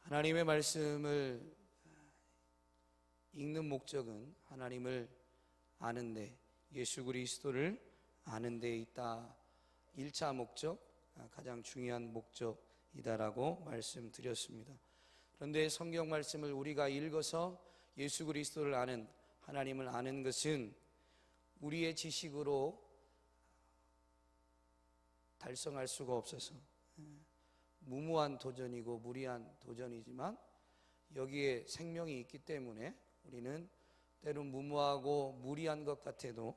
하나님의 말씀을 읽는 목적은 하나님을 아는데, 예수 그리스도를 아는 데 있다. 1차 목적, 가장 중요한 목적이다라고 말씀드렸습니다. 그런데 성경 말씀을 우리가 읽어서 예수 그리스도를 아는, 하나님을 아는 것은 우리의 지식으로 달성할 수가 없어서 무모한 도전이고 무리한 도전이지만 여기에 생명이 있기 때문에 우리는 때론 무모하고 무리한 것 같아도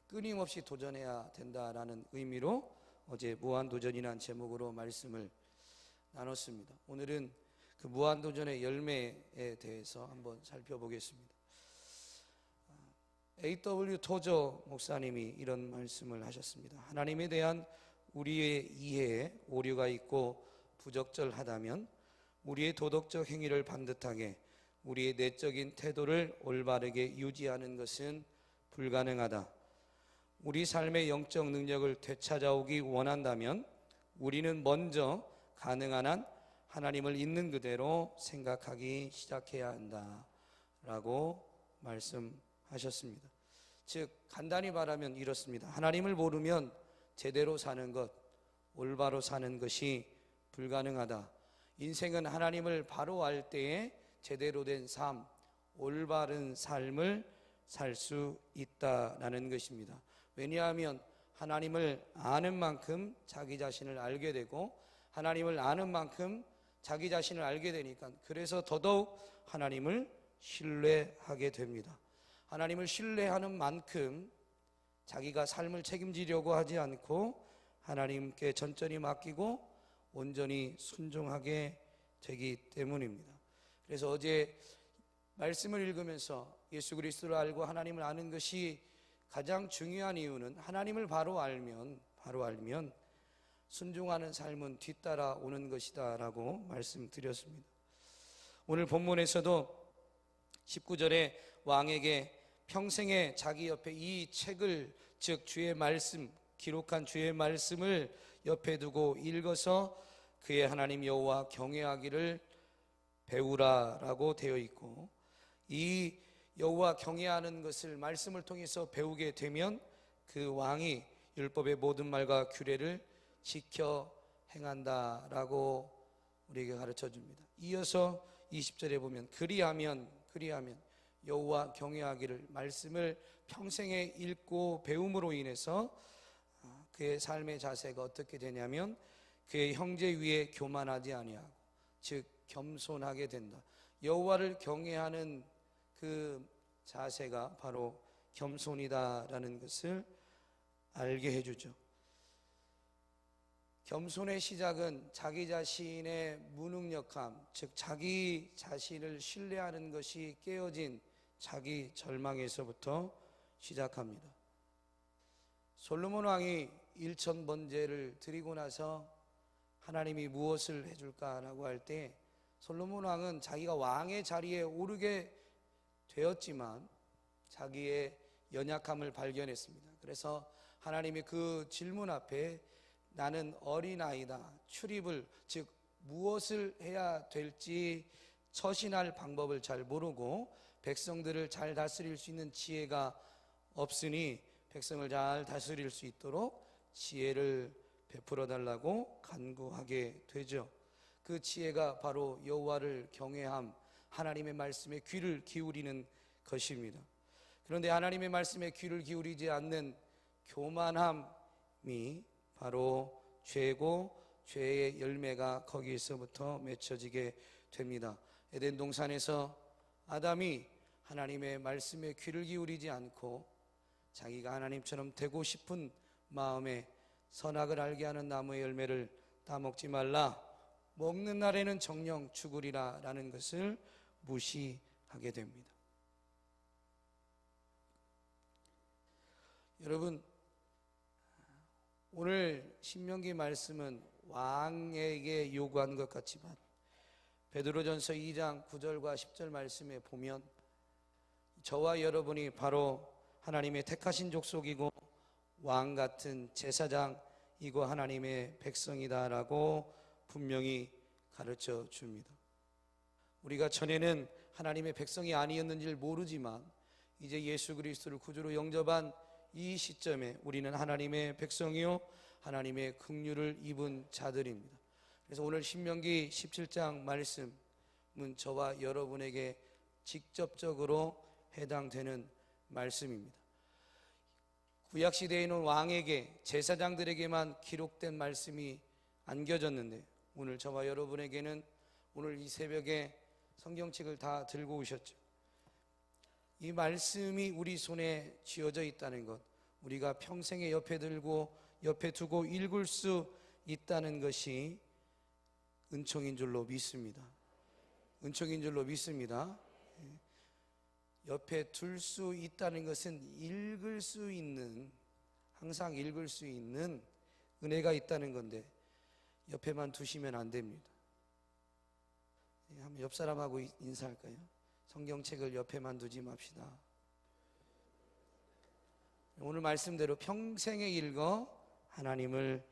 끊임없이 도전해야 된다라는 의미로 어제 무한도전이라는 제목으로 말씀을 나눴습니다. 오늘은 그 무한도전의 열매에 대해서 한번 살펴보겠습니다. A.W. 토저 목사님이 이런 말씀을 하셨습니다. 하나님에 대한 우리의 이해에 오류가 있고 부적절하다면 우리의 도덕적 행위를 반듯하게, 우리의 내적인 태도를 올바르게 유지하는 것은 불가능하다. 우리 삶의 영적 능력을 되찾아오기 원한다면 우리는 먼저 가능한 한 하나님을 있는 그대로 생각하기 시작해야 한다 라고 말씀하셨습니다. 즉 간단히 말하면 이렇습니다. 하나님을 모르면 제대로 사는 것, 올바로 사는 것이 불가능하다. 인생은 하나님을 바로 알 때에 제대로 된 삶, 올바른 삶을 살 수 있다라는 것입니다. 왜냐하면 하나님을 아는 만큼 자기 자신을 알게 되고, 하나님을 아는 만큼 자기 자신을 알게 되니까, 그래서 더더욱 하나님을 신뢰하게 됩니다. 하나님을 신뢰하는 만큼 자기가 삶을 책임지려고 하지 않고 하나님께 전적이 맡기고 온전히 순종하게 되기 때문입니다. 그래서 어제 말씀을 읽으면서 예수 그리스도를 알고 하나님을 아는 것이 가장 중요한 이유는 하나님을 바로 알면 순종하는 삶은 뒤따라오는 것이다 라고 말씀드렸습니다. 오늘 본문에서도 19절에 왕에게 평생에 자기 옆에 이 책을, 즉 주의 말씀, 기록한 주의 말씀을 옆에 두고 읽어서 그의 하나님 여호와 경외하기를 배우라라고 되어 있고, 이 여호와 경외하는 것을 말씀을 통해서 배우게 되면 그 왕이 율법의 모든 말과 규례를 지켜 행한다라고 우리에게 가르쳐 줍니다. 이어서 20절에 보면 그리하면 여호와 경외하기를, 말씀을 평생에 읽고 배움으로 인해서 그의 삶의 자세가 어떻게 되냐면 그의 형제 위에 교만하지 아니하고, 즉 겸손하게 된다. 여호와를 경외하는 그 자세가 바로 겸손이다라는 것을 알게 해주죠. 겸손의 시작은 자기 자신의 무능력함, 즉 자기 자신을 신뢰하는 것이 깨어진 자기 절망에서부터 시작합니다. 솔로몬 왕이 일천번제를 드리고 나서 하나님이 무엇을 해줄까라고 할 때 솔로몬 왕은 자기가 왕의 자리에 오르게 되었지만 자기의 연약함을 발견했습니다. 그래서 하나님의 그 질문 앞에 나는 어린아이다, 출입을, 즉 무엇을 해야 될지 처신할 방법을 잘 모르고 백성들을 잘 다스릴 수 있는 지혜가 없으니 백성을 잘 다스릴 수 있도록 지혜를 베풀어 달라고 간구하게 되죠. 그 지혜가 바로 여호와를 경외함, 하나님의 말씀에 귀를 기울이는 것입니다. 그런데 하나님의 말씀에 귀를 기울이지 않는 교만함이 바로 죄고, 죄의 열매가 거기에서부터 맺혀지게 됩니다. 에덴 동산에서 아담이 하나님의 말씀에 귀를 기울이지 않고 자기가 하나님처럼 되고 싶은 마음에 선악을 알게 하는 나무의 열매를 따먹지 말라, 먹는 날에는 정령 죽으리라 라는 것을 무시하게 됩니다. 여러분, 오늘 신명기 말씀은 왕에게 요구한 것 같지만 베드로전서 2장 9절과 10절 말씀에 보면 저와 여러분이 바로 하나님의 택하신 족속이고 왕 같은 제사장이고 하나님의 백성이다라고 분명히 가르쳐 줍니다. 우리가 전에는 하나님의 백성이 아니었는지를 모르지만 이제 예수 그리스도를 구주로 영접한 이 시점에 우리는 하나님의 백성이요 하나님의 긍휼을 입은 자들입니다. 그래서 오늘 신명기 17장 말씀은 저와 여러분에게 직접적으로 해당되는 말씀입니다. 구약시대에는 왕에게 제사장들에게만 기록된 말씀이 안겨졌는데 오늘 저와 여러분에게는 오늘 이 새벽에 성경책을 다 들고 오셨죠. 이 말씀이 우리 손에 쥐어져 있다는 것, 우리가 평생에 옆에 두고 읽을 수 있다는 것이 은총인 줄로 믿습니다. 은총인 줄로 믿습니다. 옆에 둘 수 있다는 것은 항상 읽을 수 있는 은혜가 있다는 건데 옆에만 두시면 안 됩니다. 한번 옆 사람하고 인사할까요? 성경책을 옆에만 두지 맙시다. 오늘 말씀대로 평생에 읽어 하나님을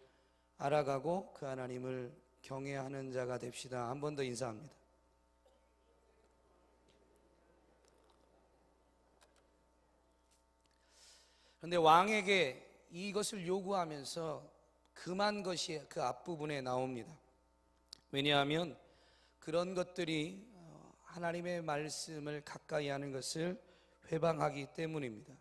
알아가고 그 하나님을 경외하는 자가 됩시다. 한 번 더 인사합니다. 그런데 왕에게 이것을 요구하면서 금한 것이 그 앞부분에 나옵니다. 왜냐하면 그런 것들이 하나님의 말씀을 가까이 하는 것을 회방하기 때문입니다.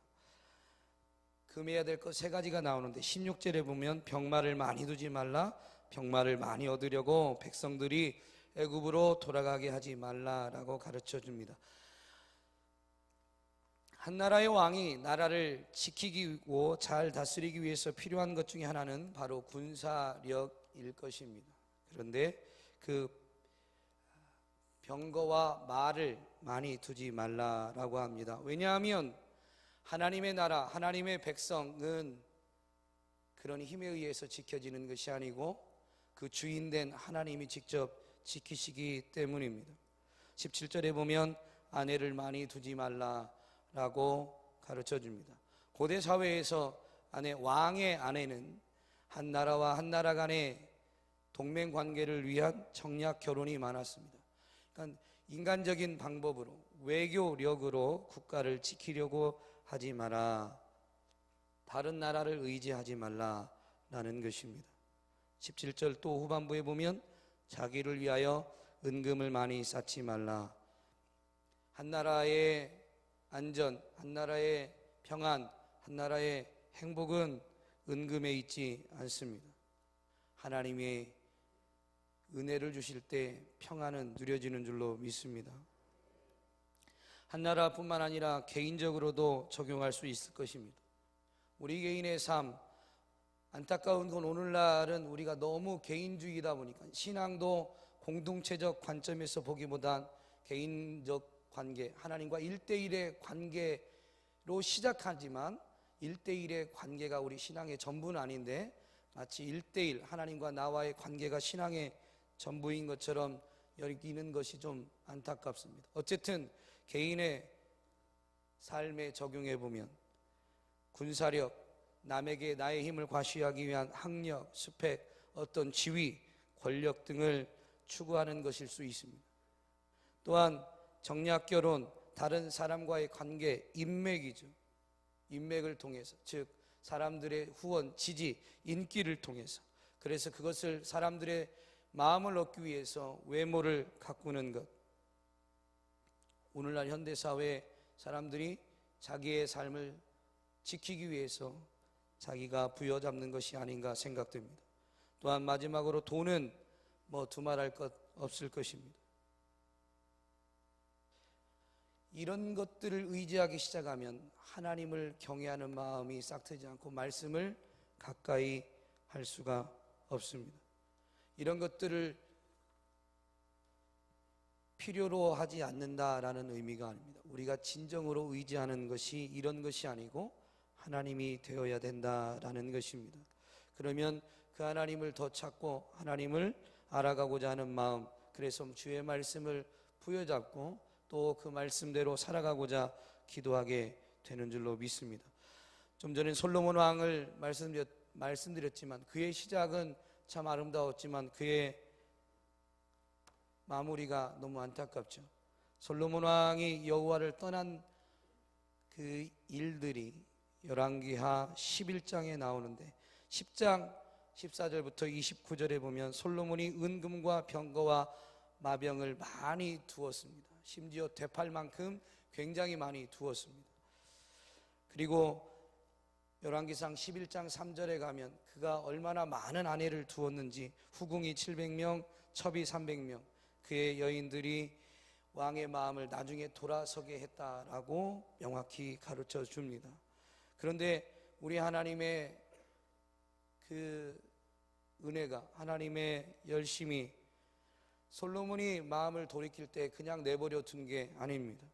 금해야 될 것 세 가지가 나오는데 16절에 보면 병마를 많이 두지 말라, 병마를 많이 얻으려고 백성들이 애굽으로 돌아가게 하지 말라라고 가르쳐 줍니다. 한 나라의 왕이 나라를 지키고 잘 다스리기 위해서 필요한 것 중에 하나는 바로 군사력일 것입니다. 그런데 그 병거와 말을 많이 두지 말라라고 합니다. 왜냐하면 하나님의 나라, 하나님의 백성은 그런 힘에 의해서 지켜지는 것이 아니고 그 주인된 하나님이 직접 지키시기 때문입니다. 17절에 보면 아내를 많이 두지 말라라고 가르쳐 줍니다. 고대 사회에서 왕의 아내는 한 나라와 한 나라 간의 동맹 관계를 위한 청약 결혼이 많았습니다. 그러니까 인간적인 방법으로 외교력으로 국가를 지키려고 하지 마라, 다른 나라를 의지하지 말라라는 것입니다. 17절 또 후반부에 보면 자기를 위하여 은금을 많이 쌓지 말라. 한 나라의 안전, 한 나라의 평안, 한 나라의 행복은 은금에 있지 않습니다. 하나님의 은혜를 주실 때 평안은 누려지는 줄로 믿습니다. 한 나라뿐만 아니라 개인적으로도 적용할 수 있을 것입니다. 우리 개인의 삶, 안타까운 건 오늘날은 우리가 너무 개인주의다 보니까 신앙도 공동체적 관점에서 보기보단 개인적 관계, 하나님과 1대1의 관계로 시작하지만 1대1의 관계가 우리 신앙의 전부는 아닌데 마치 1대1 하나님과 나와의 관계가 신앙의 전부인 것처럼 여기는 것이 좀 안타깝습니다. 어쨌든 개인의 삶에 적용해 보면 군사력, 남에게 나의 힘을 과시하기 위한 학력, 스펙, 어떤 지위, 권력 등을 추구하는 것일 수 있습니다. 또한 정략결혼, 다른 사람과의 관계, 인맥이죠. 인맥을 통해서, 즉 사람들의 후원, 지지, 인기를 통해서, 그래서 그것을 사람들의 마음을 얻기 위해서 외모를 가꾸는 것. 오늘날 현대사회의 사람들이 자기의 삶을 지키기 위해서 자기가 부여잡는 것이 아닌가 생각됩니다. 또한 마지막으로 돈은 두말할 것 없을 것입니다. 이런 것들을 의지하기 시작하면 하나님을 경외하는 마음이 싹트지 않고 말씀을 가까이 할 수가 없습니다. 이런 것들을 필요로 하지 않는다라는 의미가 아닙니다. 우리가 진정으로 의지하는 것이 이런 것이 아니고 하나님이 되어야 된다라는 것입니다. 그러면 그 하나님을 더 찾고 하나님을 알아가고자 하는 마음, 그래서 주의 말씀을 부여잡고 또 그 말씀대로 살아가고자 기도하게 되는 줄로 믿습니다. 좀 전에 솔로몬 왕을 말씀드렸지만 그의 시작은 참 아름다웠지만 그의 마무리가 너무 안타깝죠. 솔로몬 왕이 여호와를 떠난 그 일들이 열왕기하 11장에 나오는데 10장 14절부터 29절에 보면 솔로몬이 은금과 병거와 마병을 많이 두었습니다. 심지어 되팔 만큼 굉장히 많이 두었습니다. 그리고 열왕기상 11장 3절에 가면 그가 얼마나 많은 아내를 두었는지 후궁이 700명, 첩이 300명, 그의 여인들이 왕의 마음을 나중에 돌아서게 했다라고 명확히 가르쳐 줍니다. 그런데 우리 하나님의 그 은혜가, 하나님의 열심이 솔로몬이 마음을 돌이킬 때 그냥 내버려 둔 게 아닙니다.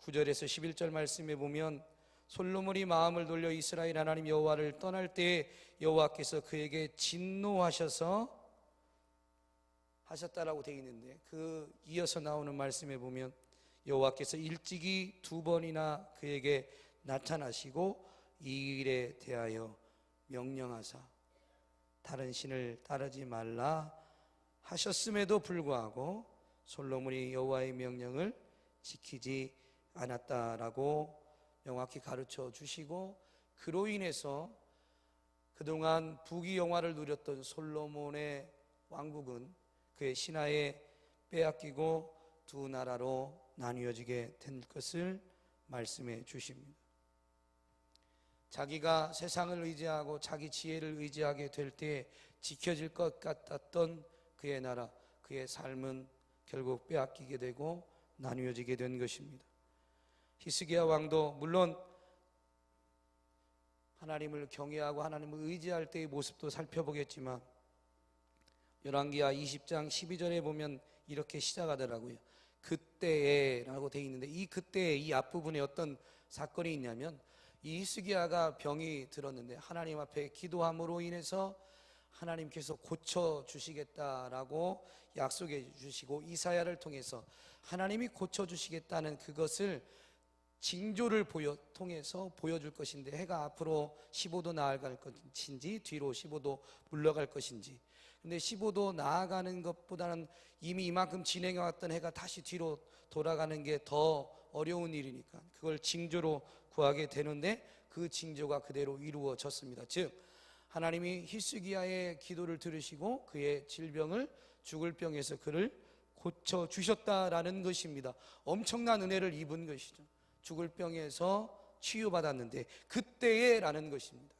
9절에서 11절 말씀에 보면 솔로몬이 마음을 돌려 이스라엘 하나님 여호와를 떠날 때에 여호와께서 그에게 진노하셔서 하셨다라고 되어 있는데, 그 이어서 나오는 말씀에 보면 여호와께서 일찍이 2번이나 그에게 나타나시고 이 일에 대하여 명령하사 다른 신을 따르지 말라 하셨음에도 불구하고 솔로몬이 여호와의 명령을 지키지 않았다라고 명확히 가르쳐 주시고, 그로 인해서 그동안 부귀영화를 누렸던 솔로몬의 왕국은 그의 신하에 빼앗기고 두 나라로 나뉘어지게 된 것을 말씀해 주십니다. 자기가 세상을 의지하고 자기 지혜를 의지하게 될 때에 지켜질 것 같았던 그의 나라, 그의 삶은 결국 빼앗기게 되고 나뉘어지게 된 것입니다. 히스기야 왕도 물론 하나님을 경외하고 하나님을 의지할 때의 모습도 살펴보겠지만 열왕기하 20장 12절에 보면 이렇게 시작하더라고요. 그때에 라고 되어 있는데, 이 그때에 이 앞부분에 어떤 사건이 있냐면, 이 히스기야가 병이 들었는데 하나님 앞에 기도함으로 인해서 하나님께서 고쳐주시겠다라고 약속해 주시고 이사야를 통해서 하나님이 고쳐주시겠다는 그것을 징조를 통해서 보여줄 것인데, 해가 앞으로 15도 나아갈 것인지 뒤로 15도 물러갈 것인지, 근데 15도 나아가는 것보다는 이미 이만큼 진행해왔던 해가 다시 뒤로 돌아가는 게 더 어려운 일이니까 그걸 징조로 구하게 되는데, 그 징조가 그대로 이루어졌습니다. 즉 하나님이 히스기야의 기도를 들으시고 그의 질병을, 죽을 병에서 그를 고쳐주셨다라는 것입니다. 엄청난 은혜를 입은 것이죠. 죽을 병에서 치유받았는데 그때에 라는 것입니다.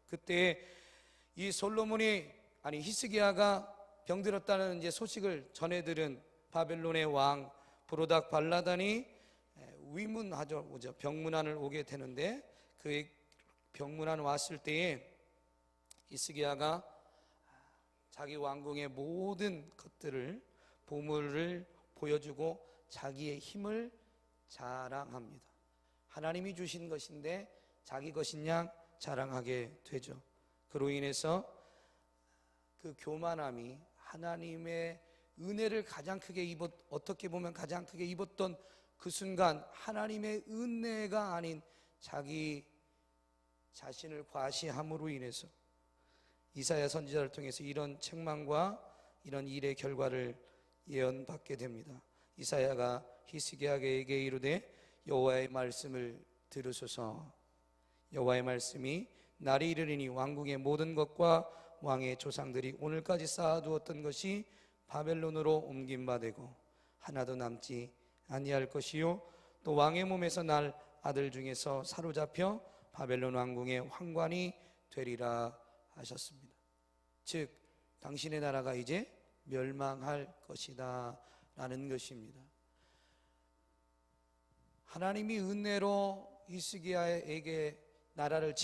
그때에 이 히스기야가 병들었다는 이제 소식을 전해들은 바벨론의 왕 브로닥 발라단이 위문하죠, 병문안을 오게 되는데, 그의 병문안 왔을 때에 히스기야가 자기 왕궁의 모든 것들을, 보물을 보여주고 자기의 힘을 자랑합니다. 하나님이 주신 것인데 자기 것인 양 자랑하게 되죠. 그로 인해서 그 교만함이 하나님의 은혜를 가장 크게 어떻게 보면 가장 크게 입었던 그 순간, 하나님의 은혜가 아닌 자기 자신을 과시함으로 인해서 이사야 선지자를 통해서 이런 책망과 이런 일의 결과를 예언받게 됩니다. 이사야가 히스기야에게 이르되 여호와의 말씀을 들으소서. 여호와의 말씀이 날이 이르리니 왕궁의 모든 것과 왕의 조상들이 오늘까지 쌓아두었던 것이 바벨론으로 옮김바되고 하나도 남지 아니할 것이요, 또 왕의 몸에서 날 아들 중에서 사로잡혀 바벨론 왕궁의 황관이 되리라 하셨습니다. 즉 당신의 나라가 이제 멸망할 것이다 라는 것입니다. 하나님이 은혜로 히스기야에게 나라를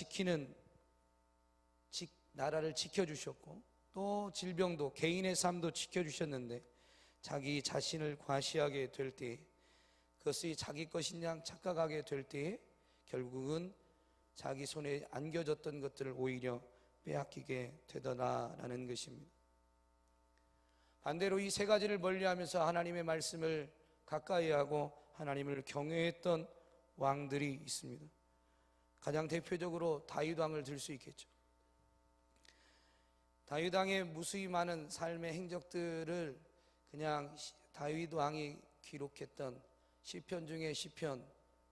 지켜주셨고 또 질병도, 개인의 삶도 지켜주셨는데, 자기 자신을 과시하게 될 때, 그것이 자기 것인 양 착각하게 될 때에 결국은 자기 손에 안겨졌던 것들을 오히려 빼앗기게 되더라라는 것입니다. 반대로 이 세 가지를 멀리하면서 하나님의 말씀을 가까이 하고 하나님을 경외했던 왕들이 있습니다. 가장 대표적으로 다윗 왕을 들 수 있겠죠. 다윗 왕의 무수히 많은 삶의 행적들을 그냥 다윗 왕이 기록했던 시편 중에 시편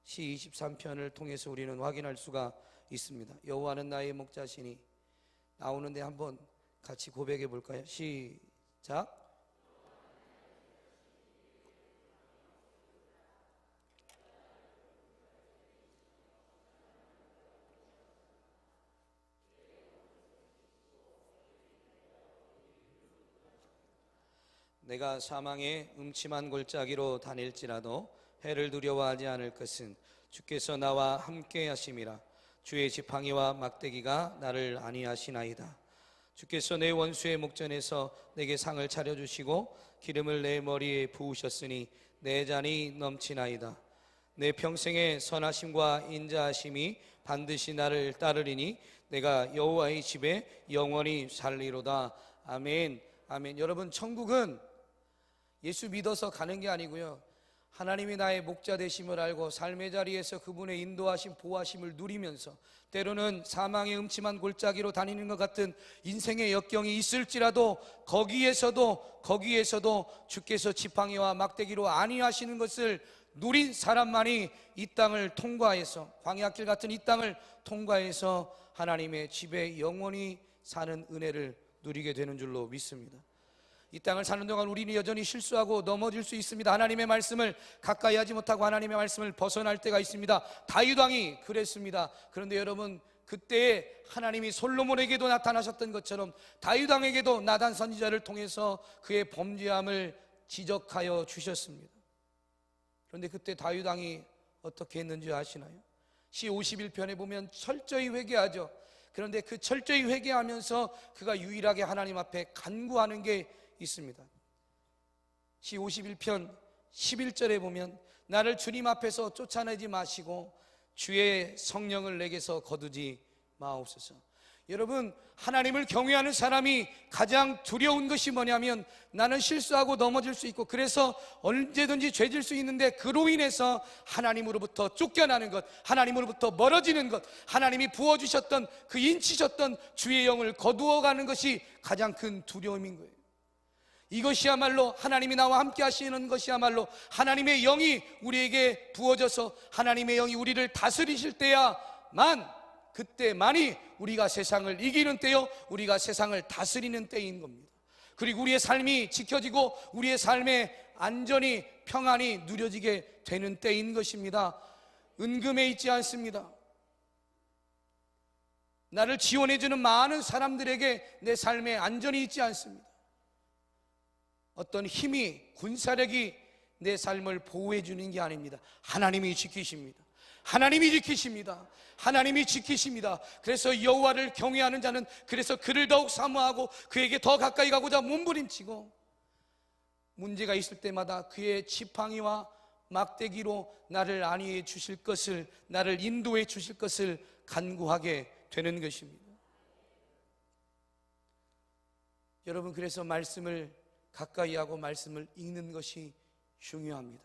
시 23편을 통해서 우리는 확인할 수가 있습니다. 여호와는 나의 목자시니 나오는데 한번 같이 고백해 볼까요? 시작. 내가 사망의 음침한 골짜기로 다닐지라도 해를 두려워하지 않을 것은 주께서 나와 함께 하심이라. 주의 지팡이와 막대기가 나를 안위하시나이다. 주께서 내 원수의 목전에서 내게 상을 차려주시고 기름을 내 머리에 부으셨으니 내 잔이 넘치나이다. 내 평생의 선하심과 인자하심이 반드시 나를 따르리니 내가 여호와의 집에 영원히 살리로다. 아멘. 아멘. 여러분, 천국은 예수 믿어서 가는 게 아니고요, 하나님이 나의 목자 되심을 알고 삶의 자리에서 그분의 인도하심, 보호하심을 누리면서 때로는 사망의 음침한 골짜기로 다니는 것 같은 인생의 역경이 있을지라도 거기에서도 주께서 지팡이와 막대기로 안위하시는 것을 누린 사람만이 이 땅을 통과해서, 광야길 같은 이 땅을 통과해서 하나님의 집에 영원히 사는 은혜를 누리게 되는 줄로 믿습니다. 이 땅을 사는 동안 우리는 여전히 실수하고 넘어질 수 있습니다. 하나님의 말씀을 가까이 하지 못하고 하나님의 말씀을 벗어날 때가 있습니다. 다윗 왕이 그랬습니다. 그런데 여러분, 그때에 하나님이 솔로몬에게도 나타나셨던 것처럼 다윗 왕에게도 나단 선지자를 통해서 그의 범죄함을 지적하여 주셨습니다. 그런데 그때 다윗 왕이 어떻게 했는지 아시나요? 시 51편에 보면 철저히 회개하죠. 그런데 그 철저히 회개하면서 그가 유일하게 하나님 앞에 간구하는 게 있습니다. 시 51편 11절에 보면 나를 주님 앞에서 쫓아내지 마시고 주의 성령을 내게서 거두지 마옵소서. 여러분, 하나님을 경외하는 사람이 가장 두려운 것이 뭐냐면, 나는 실수하고 넘어질 수 있고 그래서 언제든지 죄질 수 있는데 그로 인해서 하나님으로부터 쫓겨나는 것, 하나님으로부터 멀어지는 것, 하나님이 부어주셨던 그 인치셨던 주의 영을 거두어가는 것이 가장 큰 두려움인 거예요. 이것이야말로 하나님이 나와 함께 하시는 것이야말로 하나님의 영이 우리에게 부어져서 하나님의 영이 우리를 다스리실 때야만, 그때만이 우리가 세상을 이기는 때요, 우리가 세상을 다스리는 때인 겁니다. 그리고 우리의 삶이 지켜지고 우리의 삶의 안전이, 평안이 누려지게 되는 때인 것입니다. 은금에 있지 않습니다. 나를 지원해주는 많은 사람들에게 내 삶에 안전이 있지 않습니다. 어떤 힘이, 군사력이 내 삶을 보호해 주는 게 아닙니다. 하나님이 지키십니다. 하나님이 지키십니다. 하나님이 지키십니다. 그래서 여호와를 경외하는 자는 그래서 그를 더욱 사모하고 그에게 더 가까이 가고자 몸부림치고, 문제가 있을 때마다 그의 지팡이와 막대기로 나를 안위해 주실 것을, 나를 인도해 주실 것을 간구하게 되는 것입니다. 여러분, 그래서 말씀을 가까이 하고 말씀을 읽는 것이 중요합니다.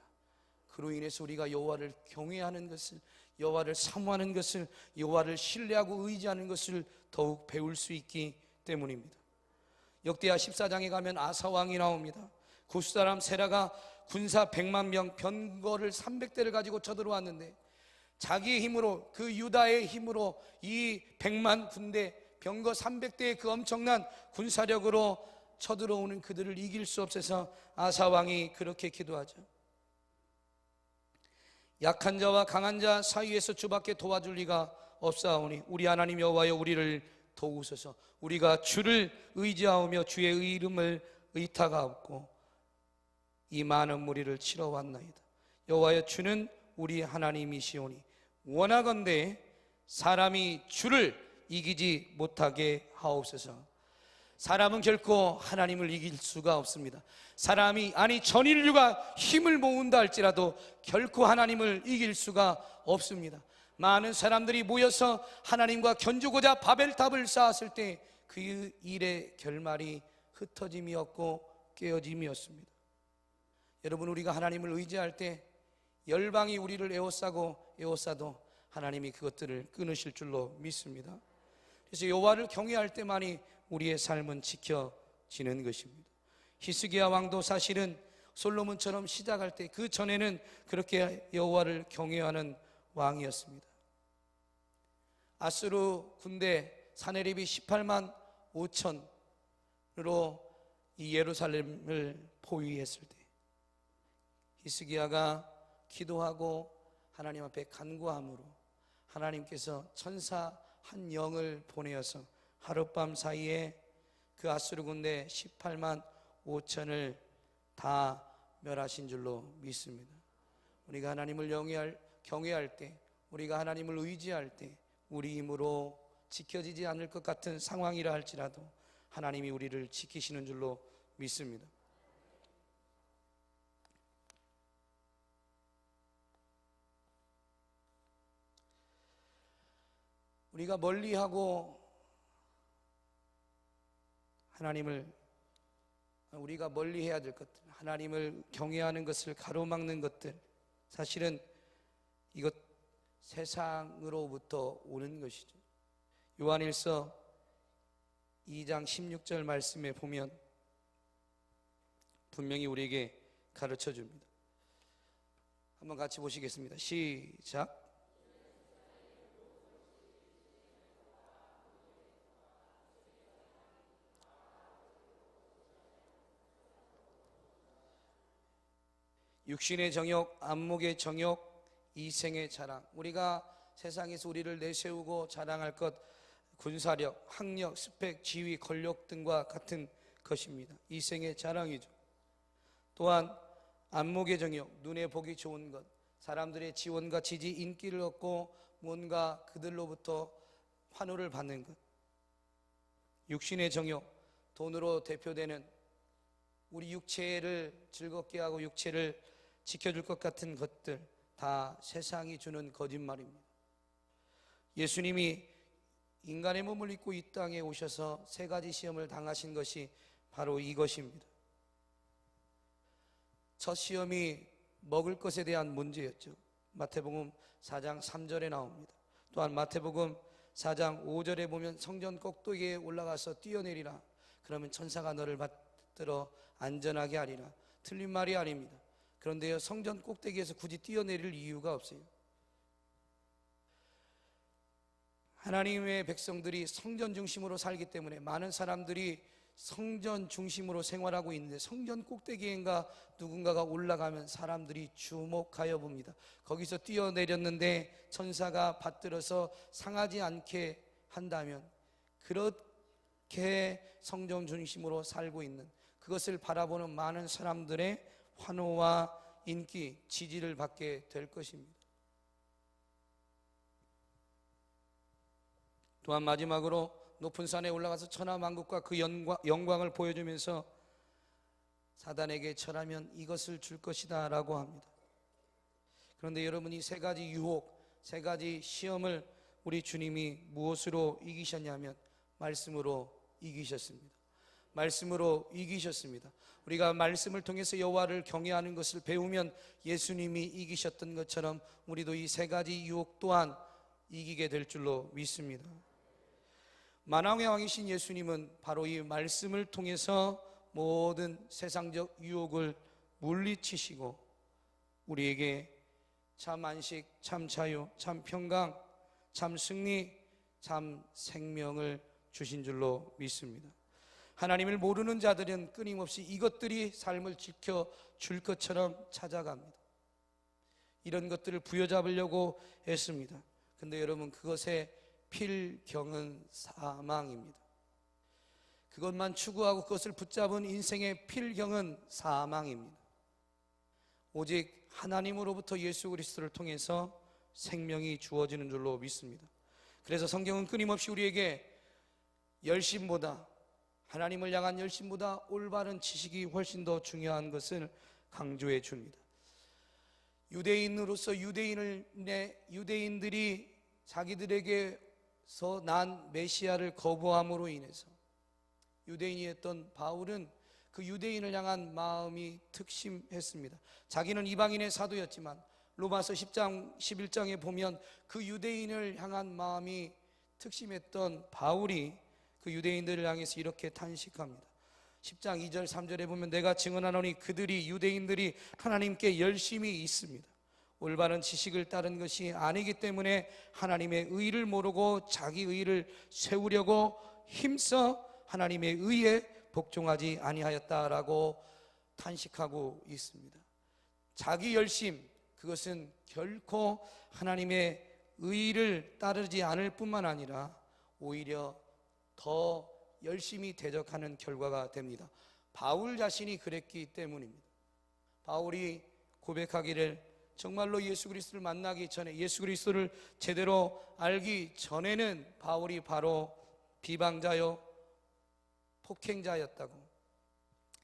그로 인해서 우리가 여호와를 경외하는 것을, 여호와를 사모하는 것을, 여호와를 신뢰하고 의지하는 것을 더욱 배울 수 있기 때문입니다. 역대하 14장에 가면 아사 왕이 나옵니다. 구스 사람 세라가 군사 100만 명, 병거를 300대를 가지고 쳐들어왔는데 자기의 힘으로, 그 유다의 힘으로 이 100만 군대, 병거 300대의 그 엄청난 군사력으로 쳐들어오는 그들을 이길 수 없어서 아사 왕이 그렇게 기도하죠. 약한 자와 강한 자 사이에서 주밖에 도와줄 리가 없사오니 우리 하나님 여호와여 우리를 도우소서. 우리가 주를 의지하오며 주의 이름을 의탁하옵고 이 많은 무리를 치러 왔나이다. 여호와여 주는 우리 하나님이시오니 원하건대 사람이 주를 이기지 못하게 하옵소서. 사람은 결코 하나님을 이길 수가 없습니다. 사람이, 아니 전 인류가 힘을 모은다 할지라도 결코 하나님을 이길 수가 없습니다. 많은 사람들이 모여서 하나님과 견주고자 바벨탑을 쌓았을 때 그 일의 결말이 흩어짐이었고 깨어짐이었습니다. 여러분, 우리가 하나님을 의지할 때 열방이 우리를 에워싸도 하나님이 그것들을 끊으실 줄로 믿습니다. 그래서 여호와를 경외할 때만이 우리의 삶은 지켜지는 것입니다. 히스기야 왕도 사실은 솔로몬처럼 시작할 때 그 전에는 그렇게 여호와를 경외하는 왕이었습니다. 아수르 군대 사내립이 18만 5천으로 이 예루살렘을 포위했을 때 히스기야가 기도하고 하나님 앞에 간구함으로 하나님께서 천사 한 영을 보내어서 하룻밤 사이에 그 아수르 군대 18만 5천을 다 멸하신 줄로 믿습니다. 우리가 하나님을 경외할 때, 우리가 하나님을 의지할 때 우리 힘으로 지켜지지 않을 것 같은 상황이라 할지라도 하나님이 우리를 지키시는 줄로 믿습니다. 우리가 멀리하고 우리가 멀리해야 될 것들, 하나님을 경외하는 것을 가로막는 것들, 사실은 이것 세상으로부터 오는 것이죠. 요한일서 2장 16절 말씀에 보면 분명히 우리에게 가르쳐 줍니다. 한번 같이 보시겠습니다. 시작. 육신의 정욕, 안목의 정욕, 이생의 자랑. 우리가 세상에서 우리를 내세우고 자랑할 것, 군사력, 학력, 스펙, 지위, 권력 등과 같은 것입니다. 이생의 자랑이죠. 또한 안목의 정욕, 눈에 보기 좋은 것, 사람들의 지원과 지지, 인기를 얻고 뭔가 그들로부터 환호를 받는 것. 육신의 정욕, 돈으로 대표되는 우리 육체를 즐겁게 하고 육체를 지켜줄 것 같은 것들, 다 세상이 주는 거짓말입니다. 예수님이 인간의 몸을 입고 이 땅에 오셔서 세 가지 시험을 당하신 것이 바로 이것입니다. 첫 시험이 먹을 것에 대한 문제였죠. 마태복음 4장 3절에 나옵니다. 또한 마태복음 4장 5절에 보면 성전 꼭대기에 올라가서 뛰어내리라. 그러면 천사가 너를 받들어 안전하게 하리라. 틀린 말이 아닙니다. 그런데요, 성전 꼭대기에서 굳이 뛰어내릴 이유가 없어요. 하나님의 백성들이 성전 중심으로 살기 때문에 많은 사람들이 성전 중심으로 생활하고 있는데 성전 꼭대기인가 누군가가 올라가면 사람들이 주목하여 봅니다. 거기서 뛰어내렸는데 천사가 받들어서 상하지 않게 한다면, 그렇게 성전 중심으로 살고 있는, 그것을 바라보는 많은 사람들의 환호와 인기, 지지를 받게 될 것입니다. 또한 마지막으로 높은 산에 올라가서 천하만국과 그 영광을 보여주면서 사단에게 절하면 이것을 줄 것이다 라고 합니다. 그런데 여러분, 이 세 가지 유혹, 세 가지 시험을 우리 주님이 무엇으로 이기셨냐면 말씀으로 이기셨습니다. 말씀으로 이기셨습니다. 우리가 말씀을 통해서 여호와를 경외하는 것을 배우면 예수님이 이기셨던 것처럼 우리도 이 세 가지 유혹 또한 이기게 될 줄로 믿습니다. 만왕의 왕이신 예수님은 바로 이 말씀을 통해서 모든 세상적 유혹을 물리치시고 우리에게 참 안식, 참 자유, 참 평강, 참 승리, 참 생명을 주신 줄로 믿습니다. 하나님을 모르는 자들은 끊임없이 이것들이 삶을 지켜줄 것처럼 찾아갑니다. 이런 것들을 부여잡으려고 했습니다. 근데 여러분, 그것의 필경은 사망입니다. 그것만 추구하고 그것을 붙잡은 인생의 필경은 사망입니다. 오직 하나님으로부터 예수 그리스도를 통해서 생명이 주어지는 줄로 믿습니다. 그래서 성경은 끊임없이 우리에게 열심보다, 하나님을 향한 열심보다 올바른 지식이 훨씬 더 중요한 것을 강조해 줍니다. 유대인으로서 유대인들이 자기들에게서 난 메시아를 거부함으로 인해서 유대인이었던 바울은 그 유대인을 향한 마음이 특심했습니다. 자기는 이방인의 사도였지만 로마서 10장 11장에 보면 그 유대인을 향한 마음이 특심했던 바울이 그 유대인들을 향해서 이렇게 탄식합니다. 10장 2절 3절에 보면 내가 증언하노니 그들이 유대인들이 하나님께 열심히 있습니다. 올바른 지식을 따른 것이 아니기 때문에 하나님의 의를 모르고 자기 의를 세우려고 힘써 하나님의 의에 복종하지 아니하였다라고 탄식하고 있습니다. 자기 열심, 그것은 결코 하나님의 의를 따르지 않을 뿐만 아니라 오히려 더 열심히 대적하는 결과가 됩니다. 바울 자신이 그랬기 때문입니다. 바울이 고백하기를 정말로 예수 그리스도를 만나기 전에, 예수 그리스도를 제대로 알기 전에는 바울이 바로 비방자요 폭행자였다고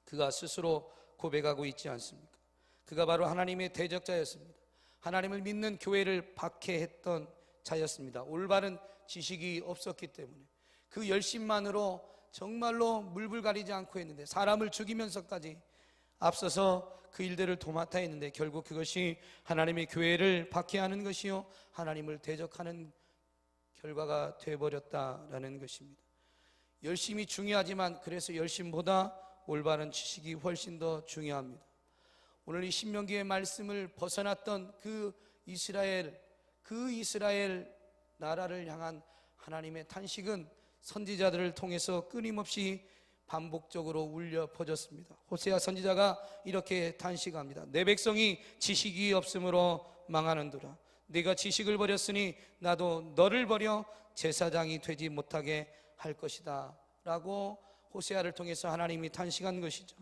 그가 스스로 고백하고 있지 않습니까? 그가 바로 하나님의 대적자였습니다. 하나님을 믿는 교회를 박해했던 자였습니다. 올바른 지식이 없었기 때문에 그 열심만으로 정말로 물불 가리지 않고 했는데, 사람을 죽이면서까지 앞서서 그 일들을 도맡아 했는데 결국 그것이 하나님의 교회를 박해하는 것이요 하나님을 대적하는 결과가 되어버렸다라는 것입니다. 열심이 중요하지만 그래서 열심보다 올바른 지식이 훨씬 더 중요합니다. 오늘 이 신명기의 말씀을 벗어났던 그 이스라엘 나라를 향한 하나님의 탄식은 선지자들을 통해서 끊임없이 반복적으로 울려 퍼졌습니다. 호세아 선지자가 이렇게 탄식합니다. 내 백성이 지식이 없으므로 망하는도다. 네가 지식을 버렸으니 나도 너를 버려 제사장이 되지 못하게 할 것이다 라고 호세아를 통해서 하나님이 탄식한 것이죠.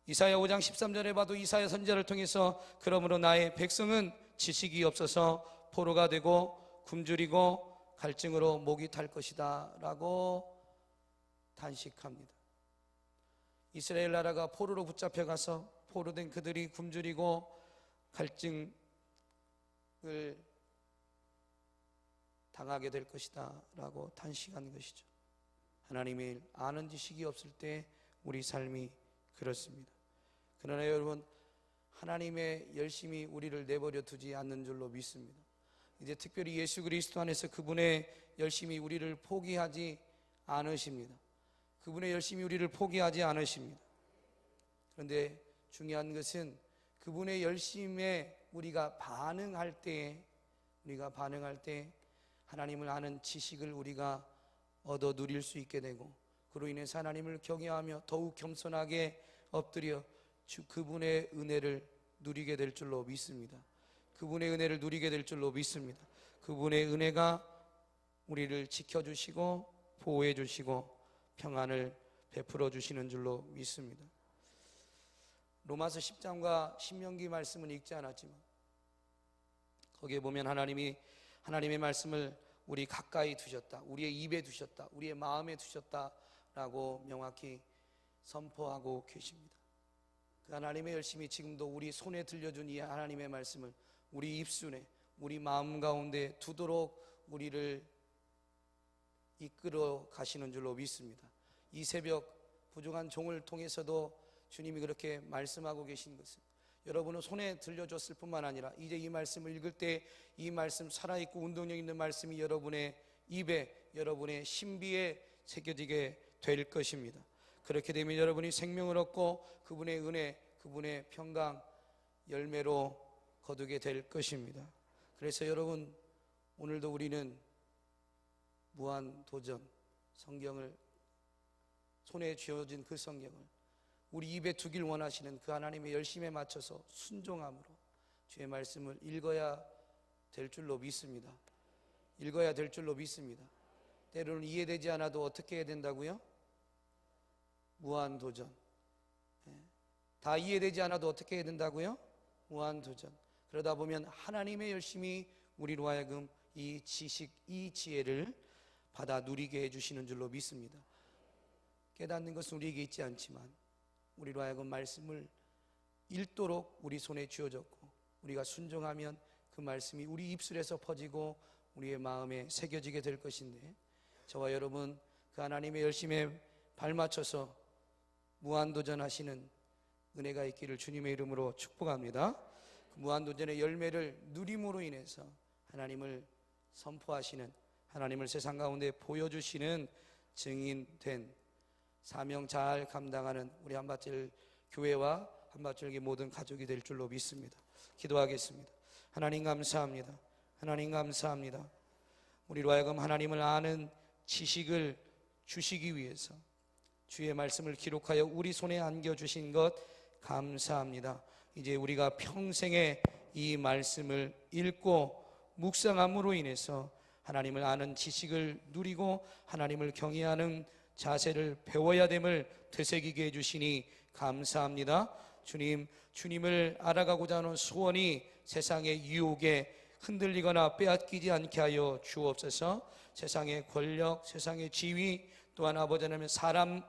이사야 5장 13절에 봐도 이사야 선지자를 통해서 그러므로 나의 백성은 지식이 없어서 포로가 되고 굶주리고 갈증으로 목이 탈 것이다 라고 탄식합니다. 이스라엘 나라가 포로로 붙잡혀가서 포로된 그들이 굶주리고 갈증을 당하게 될 것이다 라고 탄식한 것이죠. 하나님의 아는 지식이 없을 때 우리 삶이 그렇습니다. 그러나 여러분, 하나님의 열심히 우리를 내버려 두지 않는 줄로 믿습니다. 이제 특별히 예수 그리스도 안에서 그분의 열심히 우리를 포기하지 않으십니다. 그분의 열심히 우리를 포기하지 않으십니다. 그런데 중요한 것은 그분의 열심에 우리가 반응할 때 하나님을 아는 지식을 우리가 얻어 누릴 수 있게 되고, 그로 인해서 하나님을 경외하며 더욱 겸손하게 엎드려 그분의 은혜를 누리게 될 줄로 믿습니다. 그분의 은혜를 누리게 될 줄로 믿습니다. 그분의 은혜가 우리를 지켜주시고 보호해 주시고 평안을 베풀어 주시는 줄로 믿습니다. 로마서 10장과 신명기 말씀은 읽지 않았지만 거기에 보면 하나님의 말씀을 우리 가까이 두셨다, 우리의 입에 두셨다, 우리의 마음에 두셨다라고 명확히 선포하고 계십니다. 그 하나님의 열심히 지금도 우리 손에 들려준 이 하나님의 말씀을 우리 입순에, 우리 마음 가운데 두도록 우리를 이끌어 가시는 줄로 믿습니다. 이 새벽 부족한 종을 통해서도 주님이 그렇게 말씀하고 계신 것은 여러분은 손에 들려줬을 뿐만 아니라 이제 이 말씀을 읽을 때 이 말씀 살아있고 운동력 있는 말씀이 여러분의 입에, 여러분의 신비에 새겨지게 될 것입니다. 그렇게 되면 여러분이 생명을 얻고 그분의 은혜, 그분의 평강 열매로 거두게 될 것입니다. 그래서 여러분, 오늘도 우리는 무한도전 성경을, 손에 쥐어진 그 성경을 우리 입에 두길 원하시는 그 하나님의 열심에 맞춰서 순종함으로 주의 말씀을 읽어야 될 줄로 믿습니다. 읽어야 될 줄로 믿습니다. 때로는 이해되지 않아도 어떻게 해야 된다고요? 무한도전. 다 이해되지 않아도 어떻게 해야 된다고요? 무한도전. 그러다 보면 하나님의 열심히 우리로 하여금 이 지식, 이 지혜를 받아 누리게 해주시는 줄로 믿습니다. 깨닫는 것은 우리에게 있지 않지만 우리로 하여금 말씀을 읽도록 우리 손에 쥐어졌고 우리가 순종하면 그 말씀이 우리 입술에서 퍼지고 우리의 마음에 새겨지게 될 것인데, 저와 여러분 그 하나님의 열심에 발맞춰서 무한도전하시는 은혜가 있기를 주님의 이름으로 축복합니다. 그 무한도전의 열매를 누림으로 인해서 하나님을 선포하시는, 하나님을 세상 가운데 보여주시는 증인된 사명 잘 감당하는 우리 한밭질 교회와 한밭절기 모든 가족이 될 줄로 믿습니다. 기도하겠습니다. 하나님 감사합니다. 하나님 감사합니다. 우리로 하여금 하나님을 아는 지식을 주시기 위해서 주의 말씀을 기록하여 우리 손에 안겨주신 것 감사합니다. 이제 우리가 평생에 이 말씀을 읽고 묵상함으로 인해서 하나님을 아는 지식을 누리고 하나님을 경외하는 자세를 배워야 됨을 되새기게 해주시니 감사합니다. 주님, 주님을 알아가고자 하는 소원이 세상의 유혹에 흔들리거나 빼앗기지 않게 하여 주옵소서. 세상의 권력, 세상의 지위, 또한 아버지 하나님 사람,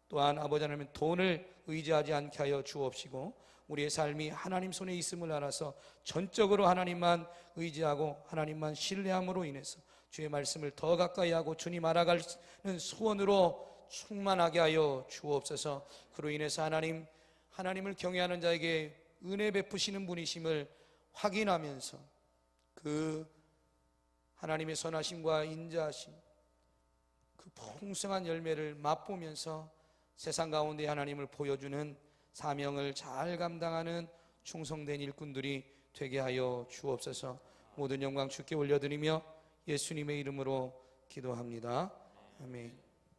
또한 아버지 하나님 돈을 의지하지 않게 하여 주옵시고 우리의 삶이 하나님 손에 있음을 알아서 전적으로 하나님만 의지하고 하나님만 신뢰함으로 인해서 주의 말씀을 더 가까이 하고 주님 알아가는 소원으로 충만하게 하여 주옵소서. 그로 인해서 하나님을 경외하는 자에게 은혜 베푸시는 분이심을 확인하면서 그 하나님의 선하심과 인자하심, 그 풍성한 열매를 맛보면서 세상 가운데 하나님을 보여주는 사명을 잘 감당하는 충성된 일꾼들이 되게 하여 주옵소서. 모든 영광 주께 올려드리며 예수님의 이름으로 기도합니다. 아멘.